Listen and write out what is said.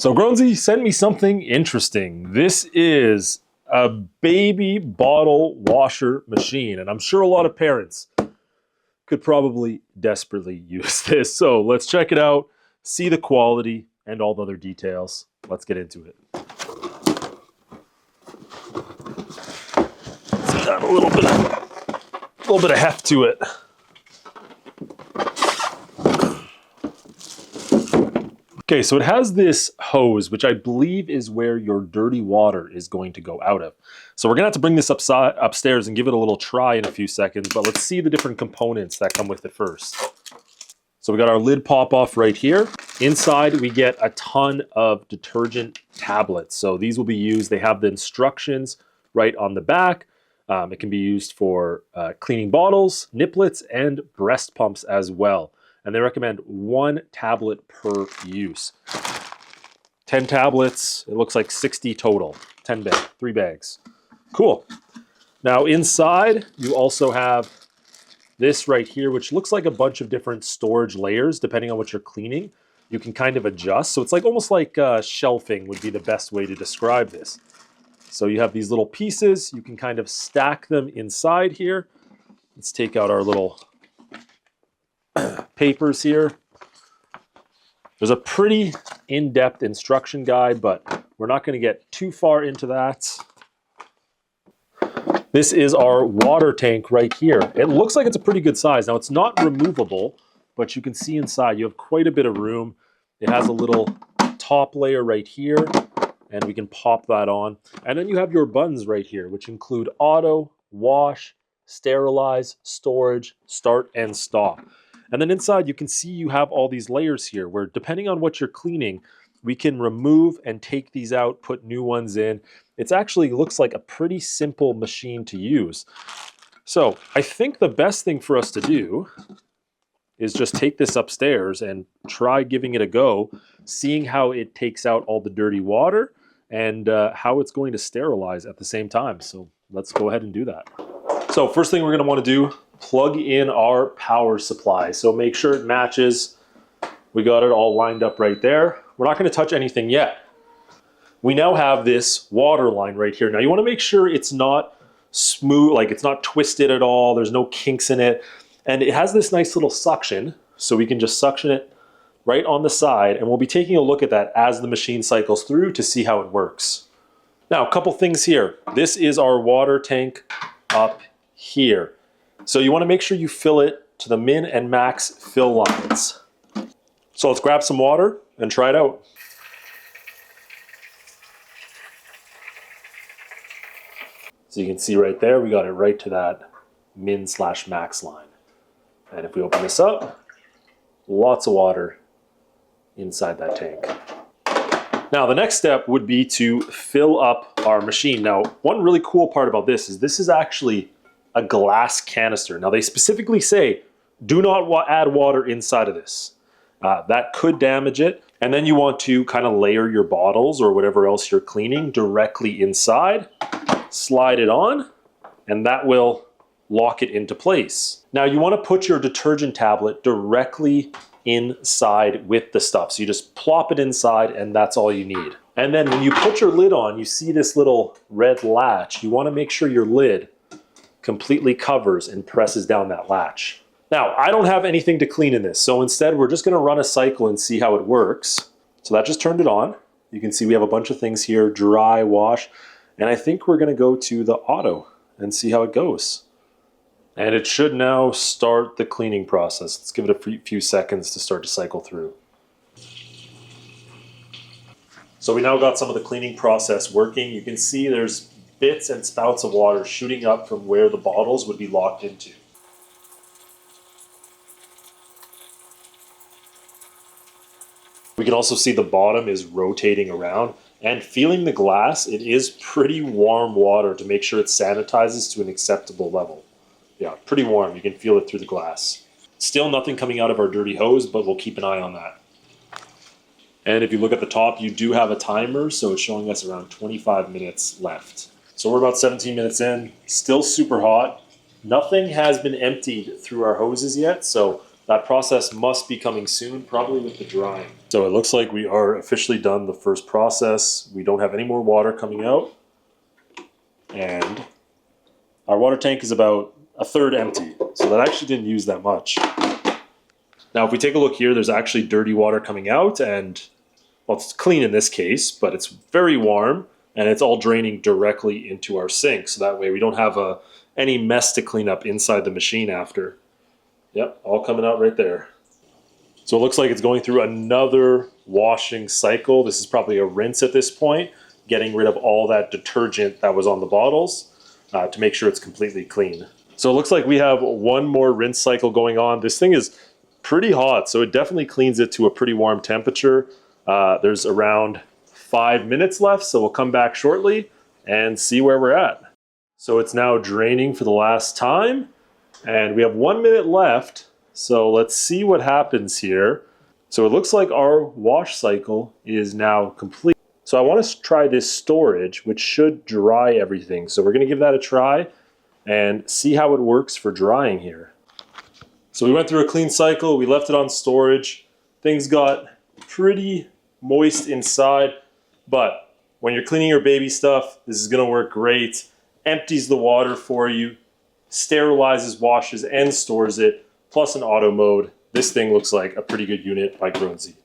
So GROWNSY sent me something interesting. This is a baby bottle washer machine, and I'm sure a lot of parents could probably desperately use this. So let's check it out, see the quality and all the other details. Let's get into it. It's got a little bit of heft to it. Okay, so it has this hose, which I believe is where your dirty water is going to go out of. So we're gonna have to bring this upstairs and give it a little try in a few seconds, but let's see the different components that come with it first. So we got our lid pop off right here. Inside we get a ton of detergent tablets. So these will be used, they have the instructions right on the back. It can be used for cleaning bottles, niplets, and breast pumps as well. And they recommend 1 tablet per use. 10 tablets, it looks like 60 total. 3 bags. Cool. Now inside, you also have this right here, which looks like a bunch of different storage layers, depending on what you're cleaning. You can kind of adjust. So it's like almost like shelving would be the best way to describe this. So you have these little pieces, you can kind of stack them inside here. Let's take out our little papers here. There's a pretty in-depth instruction guide, but we're not going to get too far into that. This is our water tank right here. It looks like it's a pretty good size. Now it's not removable, but you can see inside you have quite a bit of room. It has a little top layer right here, and we can pop that on. And then you have your buttons right here, which include auto, wash, sterilize, storage, start, and stop. And then inside you can see you have all these layers here where depending on what you're cleaning, we can remove and take these out, put new ones in. It actually looks like a pretty simple machine to use. So I think the best thing for us to do is just take this upstairs and try giving it a go, seeing how it takes out all the dirty water and how it's going to sterilize at the same time. So let's go ahead and do that. So first thing we're going to want to do, plug in our power supply. So make sure it matches. We got it all lined up right there. We're not going to touch anything yet. We now have this water line right here. Now you want to make sure it's not smooth, like it's not twisted at all. There's no kinks in it. And it has this nice little suction. So we can just suction it right on the side. And we'll be taking a look at that as the machine cycles through to see how it works. Now, a couple things here. This is our water tank up here. So you want to make sure you fill it to the min and max fill lines. So let's grab some water and try it out. So you can see right there, we got it right to that min/max line. And if we open this up, lots of water inside that tank. Now the next step would be to fill up our machine. Now, one really cool part about this is actually a glass canister. Now they specifically say, do not add water inside of this. That could damage it. And then you want to kind of layer your bottles or whatever else you're cleaning directly inside, slide it on, and that will lock it into place. Now you want to put your detergent tablet directly inside with the stuff. So you just plop it inside and that's all you need. And then when you put your lid on, you see this little red latch. You want to make sure your lid completely covers and presses down that latch. Now, I don't have anything to clean in this, so instead we're just going to run a cycle and see how it works. So that just turned it on. You can see we have a bunch of things here, dry, wash, and I think we're going to go to the auto and see how it goes. And it should now start the cleaning process. Let's give it a few seconds to start to cycle through. So we now got some of the cleaning process working. You can see there's bits and spouts of water shooting up from where the bottles would be locked into. We can also see the bottom is rotating around, and feeling the glass, it is pretty warm water to make sure it sanitizes to an acceptable level. Yeah, pretty warm. You can feel it through the glass. Still nothing coming out of our dirty hose, but we'll keep an eye on that. And if you look at the top, you do have a timer, so it's showing us around 25 minutes left. So we're about 17 minutes in, still super hot. Nothing has been emptied through our hoses yet, so That process must be coming soon, probably with the drying. So it looks like we are officially done the first process. We don't have any more water coming out. And our water tank is about a third empty. So that actually didn't use that much. Now, if we take a look here, there's actually dirty water coming out, and well, it's clean in this case, but it's very warm, and it's all draining directly into our sink. So that way we don't have any mess to clean up inside the machine after. Yep, all coming out right there. So it looks like it's going through another washing cycle. This is probably a rinse at this point, getting rid of all that detergent that was on the bottles to make sure it's completely clean. So it looks like we have one more rinse cycle going on. This thing is pretty hot, so it definitely cleans it to a pretty warm temperature. There's around 5 minutes left, so we'll come back shortly and see where we're at. So it's now draining for the last time, and we have 1 minute left, so let's see what happens here. So it looks like our wash cycle is now complete. So I want to try this storage, which should dry everything. So we're going to give that a try and see how it works for drying here. So we went through a clean cycle, we left it on storage. Things got pretty moist inside, but when you're cleaning your baby stuff, this is going to work great. Empties the water for you, sterilizes, washes, and stores it, plus an auto mode. This thing looks like a pretty good unit by GROWNSY.